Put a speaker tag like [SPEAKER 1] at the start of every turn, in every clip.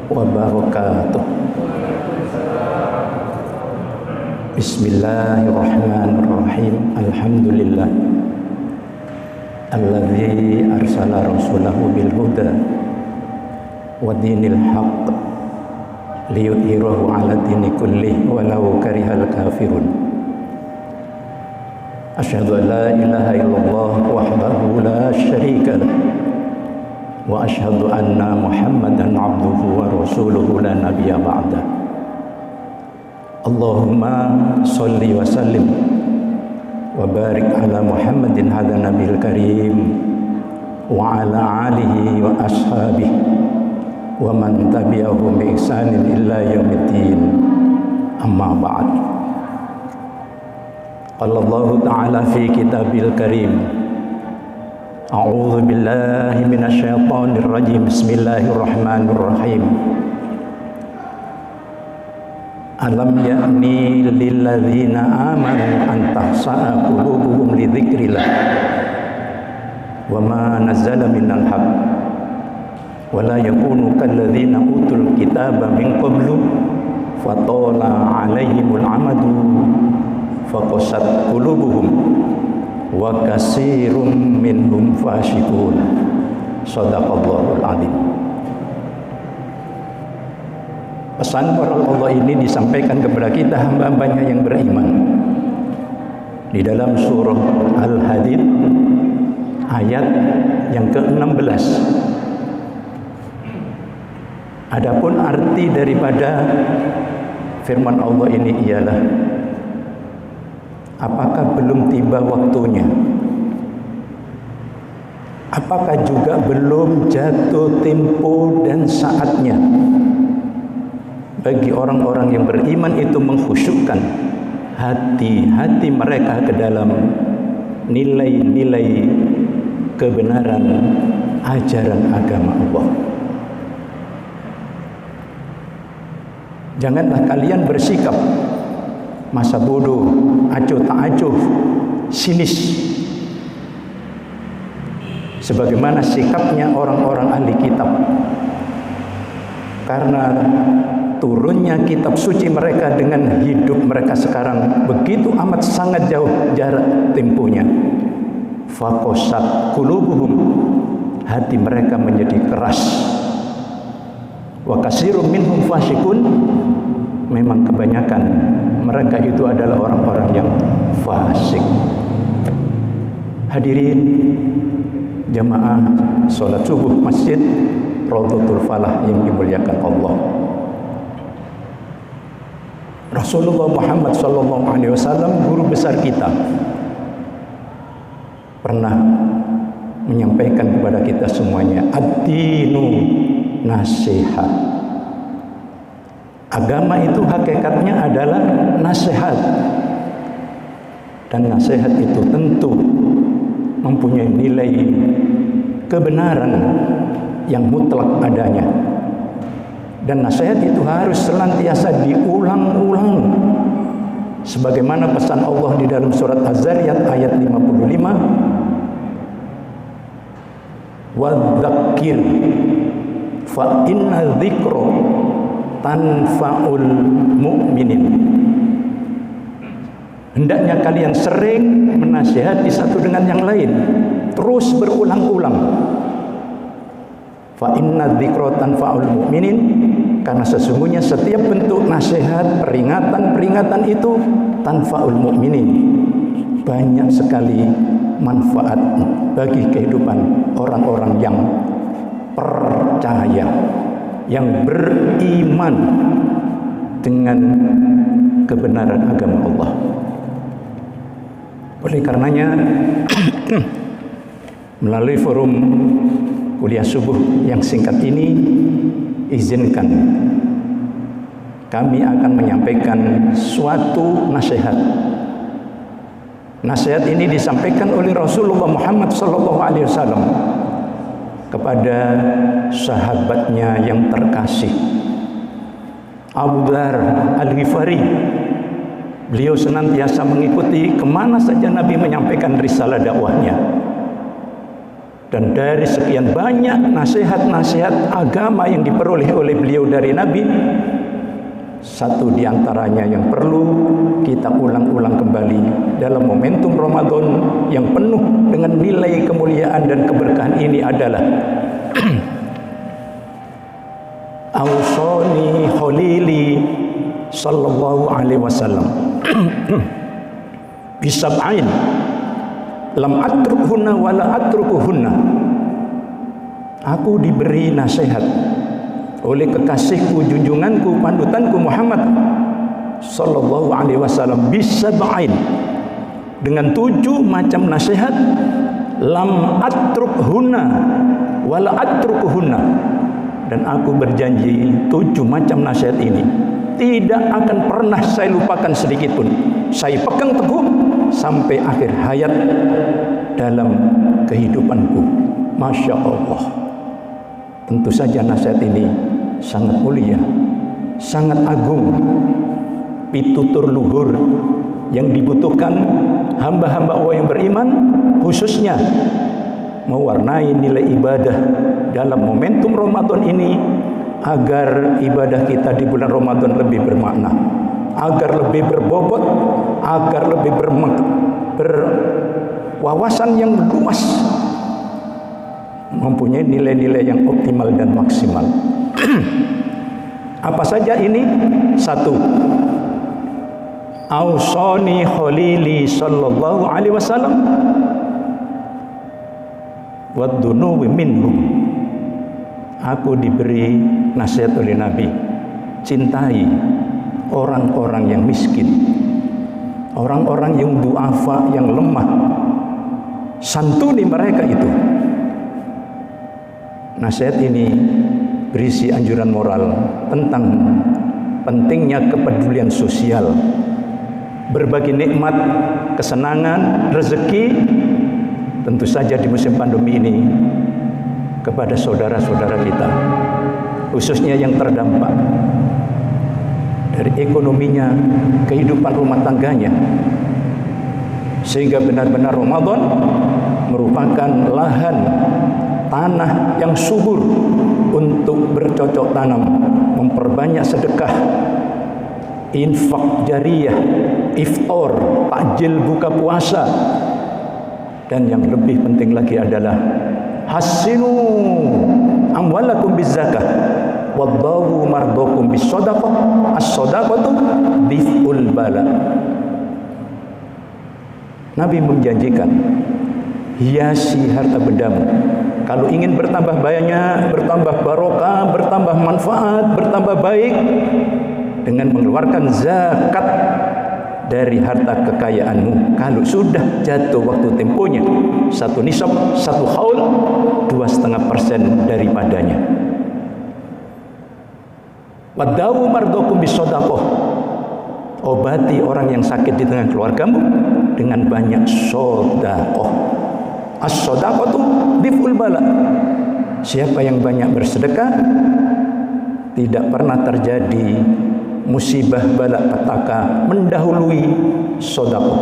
[SPEAKER 1] wabarakatuh. Bismillahirrahmanirrahim. Alhamdulillah alladzi arsala rasulahu bil huda wa dinil haqq liyudhhirahu 'ala dini kullih walau karihal kafirun. Asyhadu an la ilaha illallah wahdahu la syarika lah wa asyhadu anna Muhammadan 'abduhu wa rasuluhu la nabiyya ba'da. Allahumma sholli wa sallim wa barik ala Muhammadin hadza nabiyil karim wa ala alihi wa ashabihi wa man tabi'ahum bi ihsanin illa yaumiddin. Amma ba'd. Qala Allah ta'ala fi kitabil karim, a'udzu billahi minasy syaithanir rajim. Bismillahirrahmanirrahim. Alam ya'ni lilladzina amanu an tahsa'a qulubuhum li dzikrillah wa ma nazzala minal haqq wa la yakunu kalladzina utul kitaba min qablu fatala 'alaihimul amadu faqasat qulubuhum wa katsirum minhum fasiqun. Shadaqallahul adzim. Pesan moral Allah ini disampaikan kepada kita hamba-hambanya yang beriman di dalam surah Al-Hadid ayat yang ke-16. Adapun arti daripada firman Allah ini ialah, apakah belum tiba waktunya? Apakah juga belum jatuh tempo dan saatnya bagi orang-orang yang beriman itu mengkhusyukkan hati-hati mereka ke dalam nilai-nilai kebenaran ajaran agama Allah? Janganlah kalian bersikap masa bodoh, acuh tak acuh, sinis, sebagaimana sikapnya orang-orang ahli kitab. Karena turunnya kitab suci mereka dengan hidup mereka sekarang begitu amat sangat jauh jarak temponya. Faqasat qulubuhum, hati mereka menjadi keras. Wa katsirum minhum fasiqun, memang kebanyakan mereka itu adalah orang-orang yang fasik. Hadirin jamaah salat subuh Masjid Raudhatul Falah yang dimuliakan Allah. Rasulullah Muhammad SAW, guru besar kita, pernah menyampaikan kepada kita semuanya, ad-dinu nasihat. Agama itu hakikatnya adalah nasihat, dan nasihat itu tentu mempunyai nilai kebenaran yang mutlak adanya. Dan nasihat itu harus senantiasa diulang-ulang, sebagaimana pesan Allah di dalam surat Az-Zariyat ayat 55, wadzakir fa inna dzikra tanfa'ul mu'minin. Hendaknya kalian sering menasihati satu dengan yang lain, terus berulang-ulang. Fa inna dzikra tanfa'ul mu'minin, karena sesungguhnya setiap bentuk nasihat, peringatan itu tanfa'ul mu'minin, banyak sekali manfaat bagi kehidupan orang-orang yang percaya, yang beriman dengan kebenaran agama Allah. Oleh karenanya melalui forum kuliah subuh yang singkat ini, izinkan kami akan menyampaikan suatu nasihat. Nasihat ini disampaikan oleh Rasulullah Muhammad SAW kepada sahabatnya yang terkasih, Abu Dzar Al-Ghifari. Beliau senantiasa mengikuti kemana saja Nabi menyampaikan risalah dakwahnya. Dan dari sekian banyak nasihat-nasihat agama yang diperoleh oleh beliau dari Nabi, satu di antaranya yang perlu kita ulang-ulang kembali dalam momentum Ramadan yang penuh dengan nilai kemuliaan dan keberkahan ini adalah Ausoni Khalili sallallahu alaihi wasallam bisab'ain lam atrukhunna wala atrukuhunna. Aku diberi nasihat oleh kekasihku, junjunganku, panutanku Muhammad sallallahu alaihi wasallam bisab'ain, dengan 7 macam nasihat, lam atrukhunna wala atrukuhunna, dan aku berjanji 7 macam nasihat ini tidak akan pernah saya lupakan sedikit pun. Saya pegang teguh sampai akhir hayat dalam kehidupanku. Masya Allah. Tentu saja nasihat ini sangat mulia, sangat agung, pitutur luhur yang dibutuhkan hamba-hamba Allah yang beriman, khususnya mewarnai nilai ibadah dalam momentum Ramadan ini, agar ibadah kita di bulan Ramadan lebih bermakna, agar lebih berbobot, agar lebih berwawasan yang luas, mempunyai nilai-nilai yang optimal dan maksimal. Apa saja ini? 1. Ausoni Khalili sallallahu alaihi wasallam waddunuwi minhum. Aku diberi nasihat oleh Nabi, cintai orang-orang yang miskin, orang-orang yang du'afa, yang lemah, santuni mereka itu. Nasihat ini berisi anjuran moral tentang pentingnya kepedulian sosial, berbagi nikmat, kesenangan, rezeki, tentu saja di musim pandemi ini, kepada saudara-saudara kita, khususnya yang terdampak dari ekonominya, kehidupan rumah tangganya, sehingga benar-benar Ramadan merupakan lahan tanah yang subur untuk bercocok tanam, memperbanyak sedekah, infak jariyah, iftar, takjil buka puasa, dan yang lebih penting lagi adalah hassinu amwalakum bizakah waddawu mardokum bisadaqah, as-sadaqatu dif'ul bala. Nabi menjanjikan, hiasi harta bendamu kalau ingin bertambah banyak, bertambah barokah, bertambah manfaat, bertambah baik, dengan mengeluarkan zakat dari harta kekayaanmu. Kalau sudah jatuh waktu temponya 1 nisab, 1 haul, 2,5% daripadanya. Wadawu mardokum bisadaqah, obati orang yang sakit di tengah keluargamu dengan banyak sedekah. As-sadaqatu dif'ul bala. Siapa yang banyak bersedekah, tidak pernah terjadi musibah bala petaka mendahului sedekah.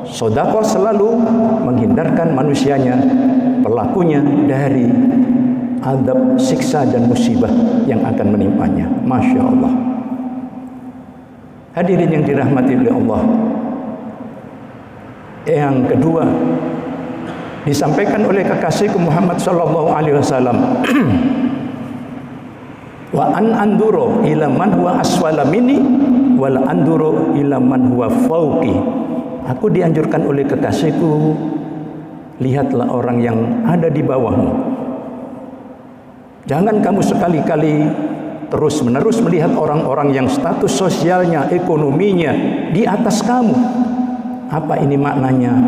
[SPEAKER 1] Sedekah selalu menghindarkan manusianya, pelakunya, dari azab, siksa dan musibah yang akan menimpanya. Masya Allah. Hadirin yang dirahmati oleh Allah, yang kedua disampaikan oleh kekasihku Muhammad sallallahu alaihi wasallam, wa an anduro ila man huwa asfala minni wal anduro ila man huwa fauqi. Aku dianjurkan oleh kekasihku, lihatlah orang yang ada di bawahmu. Jangan kamu sekali-kali terus-menerus melihat orang-orang yang status sosialnya, ekonominya di atas kamu. Apa ini maknanya?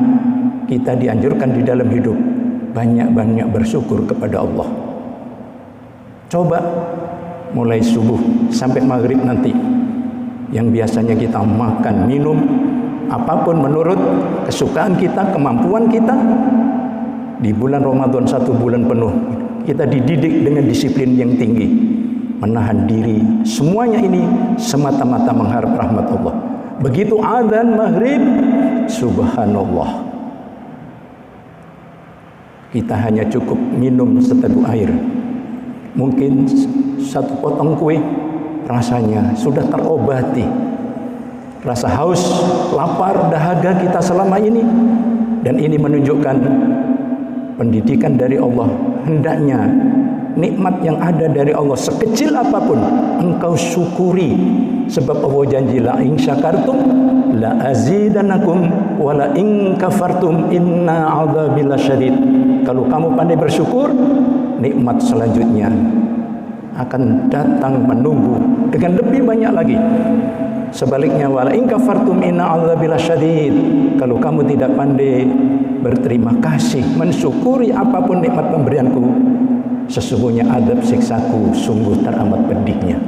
[SPEAKER 1] Kita dianjurkan di dalam hidup banyak-banyak bersyukur kepada Allah. Coba mulai subuh sampai maghrib nanti, yang biasanya kita makan, minum, apapun menurut kesukaan kita, kemampuan kita, di bulan Ramadan 1 bulan penuh kita dididik dengan disiplin yang tinggi, menahan diri. Semuanya ini semata-mata mengharap rahmat Allah. Begitu azan maghrib, subhanallah, kita hanya cukup minum seteguk air. Mungkin satu potong kue rasanya sudah terobati rasa haus, lapar, dahaga kita selama ini. Dan ini menunjukkan pendidikan dari Allah. Hendaknya nikmat yang ada dari Allah sekecil apapun engkau syukuri, sebab Allah janji la in syakartum la azidanakum wa la in kafartum inna adzabi lasyadid. Kalau kamu pandai bersyukur, nikmat selanjutnya akan datang menunggu dengan lebih banyak lagi. Sebaliknya wala in kafartum inna adzabi lasyadid. Kalau kamu tidak pandai berterima kasih, mensyukuri apapun nikmat pemberianku, sesungguhnya adab siksaku sungguh teramat pedihnya.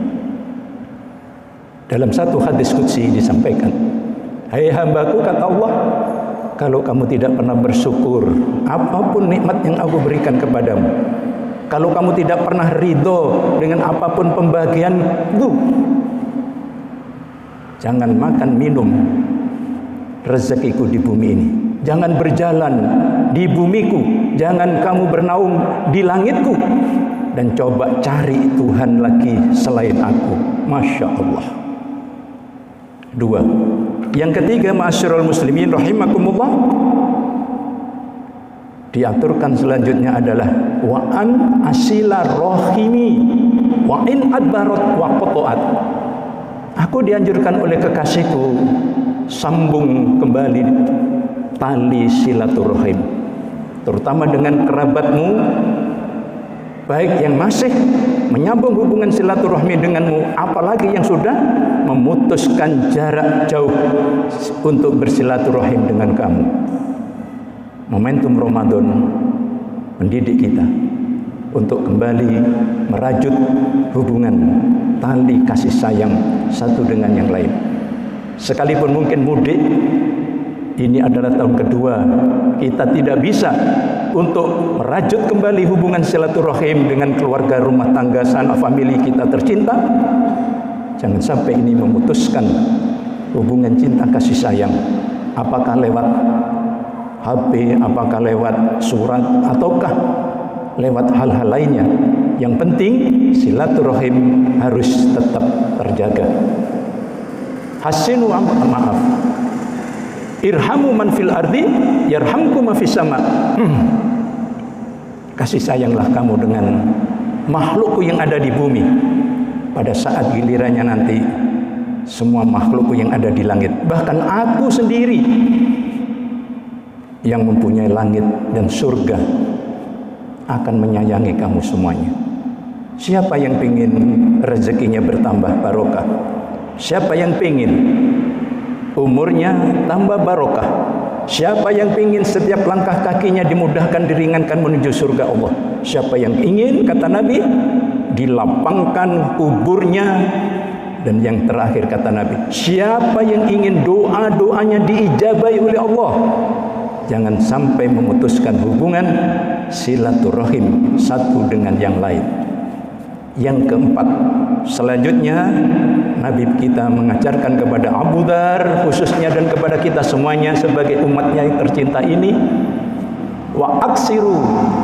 [SPEAKER 1] Dalam satu hadis qudsi disampaikan, hai hambaku, kata Allah, kalau kamu tidak pernah bersyukur apapun nikmat yang aku berikan kepadamu, kalau kamu tidak pernah ridho dengan apapun pembagianku, jangan makan minum rezekiku di bumi ini, jangan berjalan di bumiku, jangan kamu bernaung di langitku, dan coba cari Tuhan lagi selain aku. Masya Allah. Dua. Yang ketiga, ma'asyiral muslimin rahimakumullah, diaturkan selanjutnya adalah wa an asila rohimi wa in adbarat wa qata'at. Aku dianjurkan oleh kekasihku, sambung kembali tali silaturahim, terutama dengan kerabatmu, baik yang masih menyambung hubungan silaturahmi denganmu, apalagi yang sudah memutuskan jarak jauh untuk bersilaturahim dengan kamu. Momentum Ramadan mendidik kita untuk kembali merajut hubungan tali kasih sayang satu dengan yang lain. Sekalipun mungkin mudik, ini adalah tahun kedua, kita tidak bisa untuk merajut kembali hubungan silaturahim dengan keluarga, rumah tangga, sanak famili kita tercinta. Jangan sampai ini memutuskan hubungan cinta kasih sayang, apakah lewat HP, apakah lewat surat, ataukah lewat hal-hal lainnya. Yang penting silaturahim harus tetap terjaga. Hasinu maaf, irhamu man fil ardi yarhamkum ma fis sama. Kasih sayanglah kamu dengan makhlukku yang ada di bumi. Pada saat gilirannya nanti, semua makhlukku yang ada di langit, bahkan aku sendiri yang mempunyai langit dan surga, akan menyayangi kamu semuanya. Siapa yang ingin rezekinya bertambah barokah? Siapa yang ingin umurnya tambah barokah? Siapa yang ingin setiap langkah kakinya dimudahkan, diringankan menuju surga Allah? Siapa yang ingin, kata Nabi, dilapangkan kuburnya? Dan yang terakhir kata Nabi, siapa yang ingin doa-doanya diijabahi oleh Allah? Jangan sampai memutuskan hubungan silaturahim satu dengan yang lain. Yang keempat, selanjutnya Nabi kita mengajarkan kepada Abu Dzar khususnya dan kepada kita semuanya sebagai umatnya yang tercinta ini, wa aksiru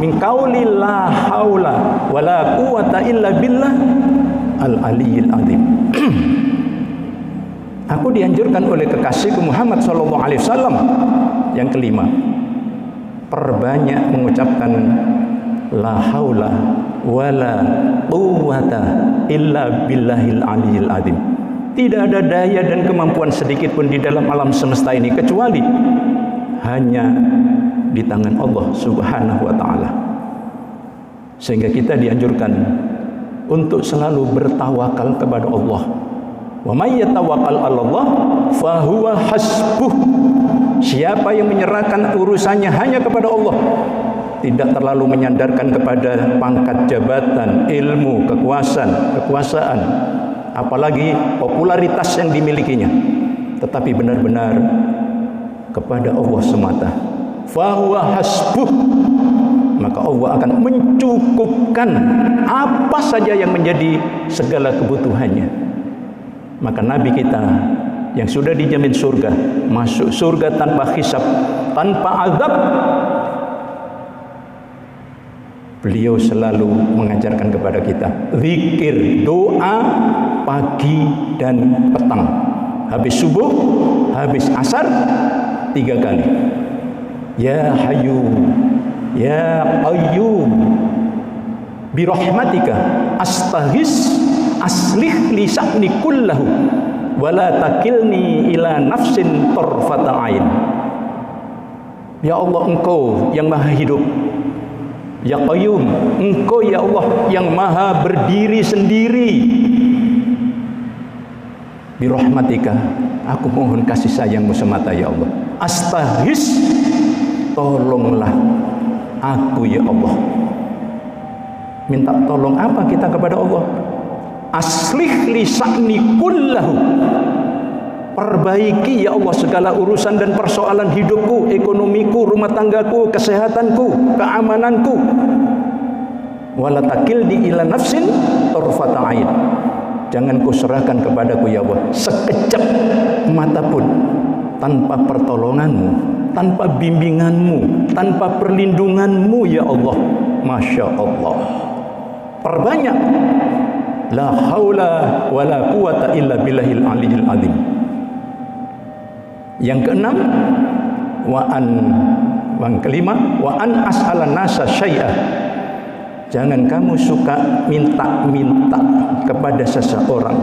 [SPEAKER 1] min qauli la haula wala quwata illa billah al-aliyyil azim. Aku dianjurkan oleh kekasihku Muhammad sallallahu alaihi wasallam, yang kelima, perbanyak mengucapkan la haula wala quwwata illa billahil aliyyil azim. Tidak ada daya dan kemampuan sedikit pun di dalam alam semesta ini kecuali hanya di tangan Allah Subhanahu wa taala. Sehingga kita dianjurkan untuk selalu bertawakal kepada Allah. Wa may yatawakkal 'alallah fa huwa hasbuh. Siapa yang menyerahkan urusannya hanya kepada Allah, tidak terlalu menyandarkan kepada pangkat jabatan, ilmu, kekuasaan, apalagi popularitas yang dimilikinya, tetapi benar-benar kepada Allah semata. Fa huwa hasbuh. Maka Allah akan mencukupkan apa saja yang menjadi segala kebutuhannya. Maka Nabi kita yang sudah dijamin surga, masuk surga tanpa hisab, tanpa azab, beliau selalu mengajarkan kepada kita zikir, doa pagi dan petang. Habis subuh, habis asar 3 kali. Ya Hayyu, Ya Qayyum, birahmatika astaghis aslih li sa'ni kullahu wala takilni ila nafsin tarfata ain. Ya Allah, Engkau yang maha hidup. Ya Qayyum, Engkau ya Allah yang maha berdiri sendiri. Birahmatika, aku mohon kasih sayangmu semata ya Allah. Astaghis, tolonglah aku ya Allah. Minta tolong apa kita kepada Allah? Aslih li sa'ni kullahu, perbaiki ya Allah segala urusan dan persoalan hidupku, ekonomiku, rumah tanggaku, kesehatanku, keamananku. Wala takilni ila nafsin tarfata ain, jangan kau serahkan kepadaku ya Allah sekejap mata pun tanpa pertolonganmu, tanpa bimbinganmu, tanpa perlindunganmu ya Allah. Masya Allah. Perbanyak la haula wala quwata illa billahil aliyil azim. Yang keenam, yang kelima, wa an as'alan nasa syai'ah, jangan kamu suka minta-minta kepada seseorang.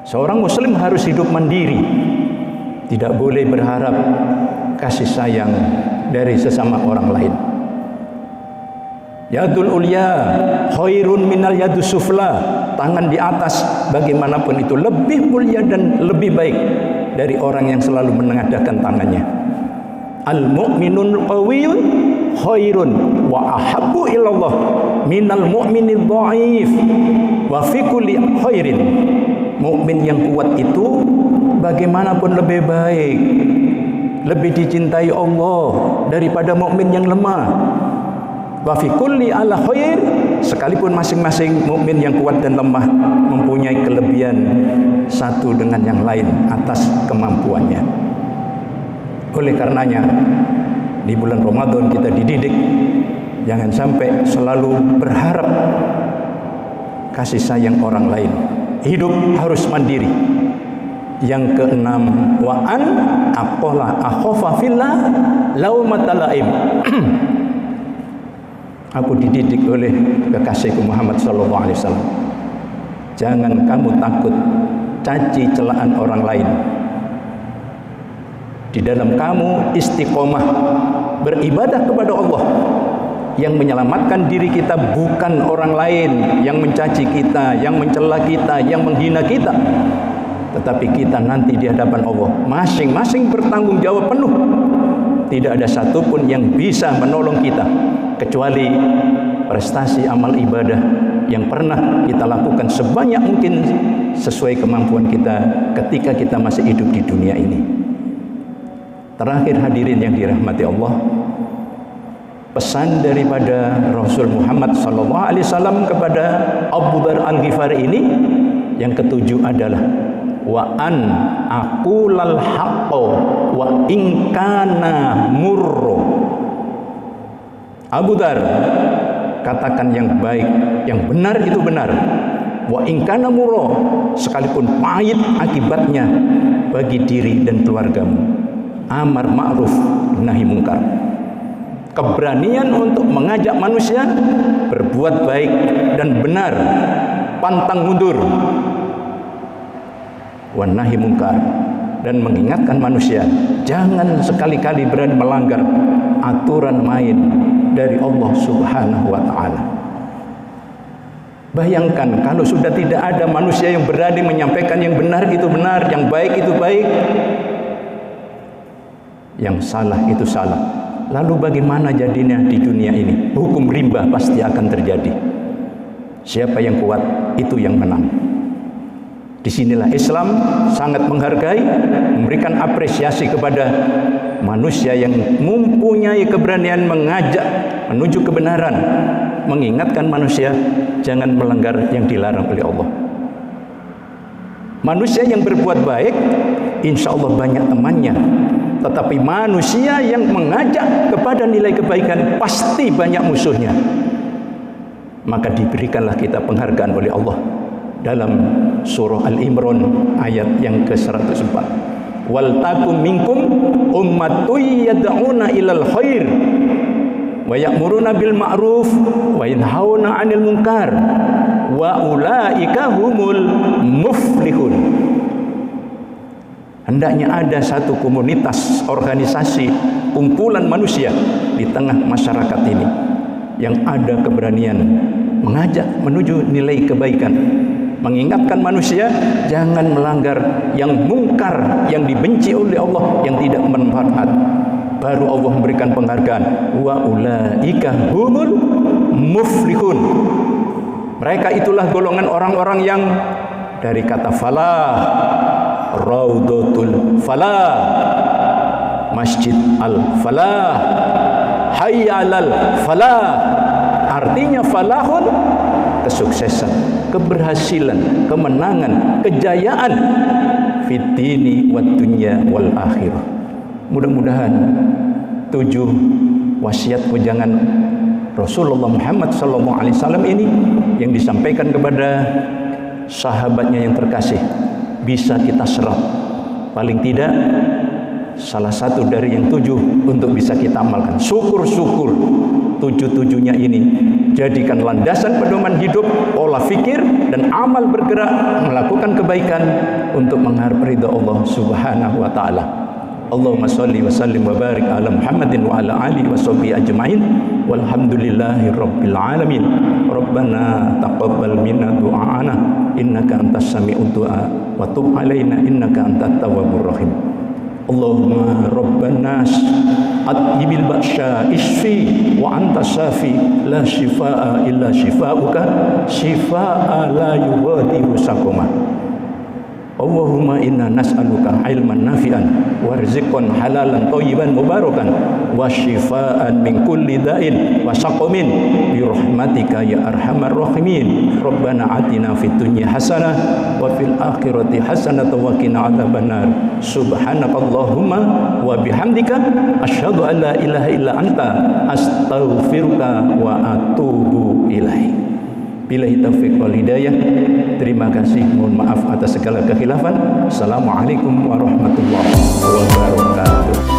[SPEAKER 1] Seorang muslim harus hidup mandiri, tidak boleh berharap kasih sayang dari sesama orang lain. Yadul ulya khairun minal yadus sufla, tangan di atas bagaimanapun itu lebih mulia dan lebih baik dari orang yang selalu menengadahkan tangannya. Al mu'minul qawiyun khairun wa ahabbu ilallah minal mu'minil dha'if wa fi kulli khairin. Mukmin yang kuat itu bagaimanapun lebih baik, lebih dicintai Allah daripada mukmin yang lemah. Wa fi kulli ala khair, sekalipun masing-masing mukmin yang kuat dan lemah mempunyai kelebihan satu dengan yang lain atas kemampuannya. Oleh karenanya di bulan Ramadan kita dididik jangan sampai selalu berharap kasih sayang orang lain. Hidup harus mandiri. Yang keenam, wa an aqala akhafa fillah laumata laim. Aku dididik oleh kekasihku Muhammad sallallahu alaihi wasallam. Jangan kamu takut caci celaan orang lain. Di dalam kamu istiqomah beribadah kepada Allah. Yang menyelamatkan diri kita bukan orang lain yang mencaci kita, yang mencela kita, yang menghina kita, tetapi kita nanti di hadapan Allah masing-masing bertanggung jawab penuh. Tidak ada satupun yang bisa menolong kita kecuali prestasi amal ibadah yang pernah kita lakukan sebanyak mungkin sesuai kemampuan kita ketika kita masih hidup di dunia ini. Terakhir hadirin yang dirahmati Allah, pesan daripada Rasul Muhammad SAW kepada Abu Dzar Al-Ghifari ini yang ketujuh adalah wa an aqulal haqqo wa in kana murro. Abu Dzar, katakan yang baik, yang benar itu benar. Wa in kana murro, sekalipun pahit akibatnya bagi diri dan keluargamu. Amar ma'ruf nahi mungkar. Keberanian untuk mengajak manusia berbuat baik dan benar, pantang mundur. Wa nahi mungkar, dan mengingatkan manusia jangan sekali-kali berani melanggar aturan main dari Allah Subhanahu wa taala. Bayangkan kalau sudah tidak ada manusia yang berani menyampaikan yang benar itu benar, yang baik itu baik, yang salah itu salah. Lalu bagaimana jadinya di dunia ini? Hukum rimba pasti akan terjadi. Siapa yang kuat itu yang menang. Disinilah Islam sangat menghargai, memberikan apresiasi kepada manusia yang mempunyai keberanian mengajak menuju kebenaran, mengingatkan manusia jangan melanggar yang dilarang oleh Allah. Manusia yang berbuat baik, insya Allah banyak temannya. Tetapi manusia yang mengajak kepada nilai kebaikan pasti banyak musuhnya. Maka diberikanlah kita penghargaan oleh Allah dalam surah Al-Imran ayat yang ke-104. Wal takum minkum ummatun yad'una ilal khair wa ya'muruna bil ma'ruf wa yanhauna 'anil munkar wa ulaika humul muflihun. Hendaknya ada satu komunitas, organisasi, kumpulan manusia di tengah masyarakat ini yang ada keberanian mengajak menuju nilai kebaikan, mengingatkan manusia jangan melanggar yang mungkar, yang dibenci oleh Allah, yang tidak bermanfaat. Baru Allah memberikan penghargaan, wa ulaika humul muflihun. Mereka itulah golongan orang-orang yang dari kata falah, Raudatul Falah, Masjid Al-Falah, Hayya 'alal Falah. Artinya falahun, kesuksesan, keberhasilan, kemenangan, kejayaan fid dini wad dunya wal akhirah. Mudah-mudahan 7 wasiat wejangan Rasulullah Muhammad SAW ini yang disampaikan kepada sahabatnya yang terkasih bisa kita serap, paling tidak salah satu dari yang 7 untuk bisa kita amalkan. Syukur-syukur 7-7-nya ini jadikan landasan pedoman hidup, pola fikir dan amal bergerak melakukan kebaikan untuk mengharap ridha Allah Subhanahu wa taala. Allahumma shalli wa sallim wa barik ala Muhammadin wa ala alihi wa sahbihi ajma'in walhamdulillahi rabbil alamin. Rabbana taqabbal minna du'ana innaka antas sami'ud du'a wa tub alaina innaka antat tawwabur rahim. Allahumma rabban nas atyibil ba'sya isfi wa anta syafi la shifaa illa shifauka shifaa la yughadiru saqama. Allahumma inna nas'aluka ilman nafi'an wa rizqan halalan thayyiban mubarakan wa shifaan min kulli da'in wa saqamin bi rahmatika ya arhamar rahimin. Rabbana atina fid dunya hasanah wa fil akhirati hasanah wa qina adzabannar. Subhanakallahumma wa bihamdika asyhadu an la ilaha illa anta astaghfiruka wa atubu ilaik. Billahi taufiq wal hidayah. Terima kasih, mohon maaf atas segala kekhilafan. Assalamualaikum warahmatullahi wabarakatuh.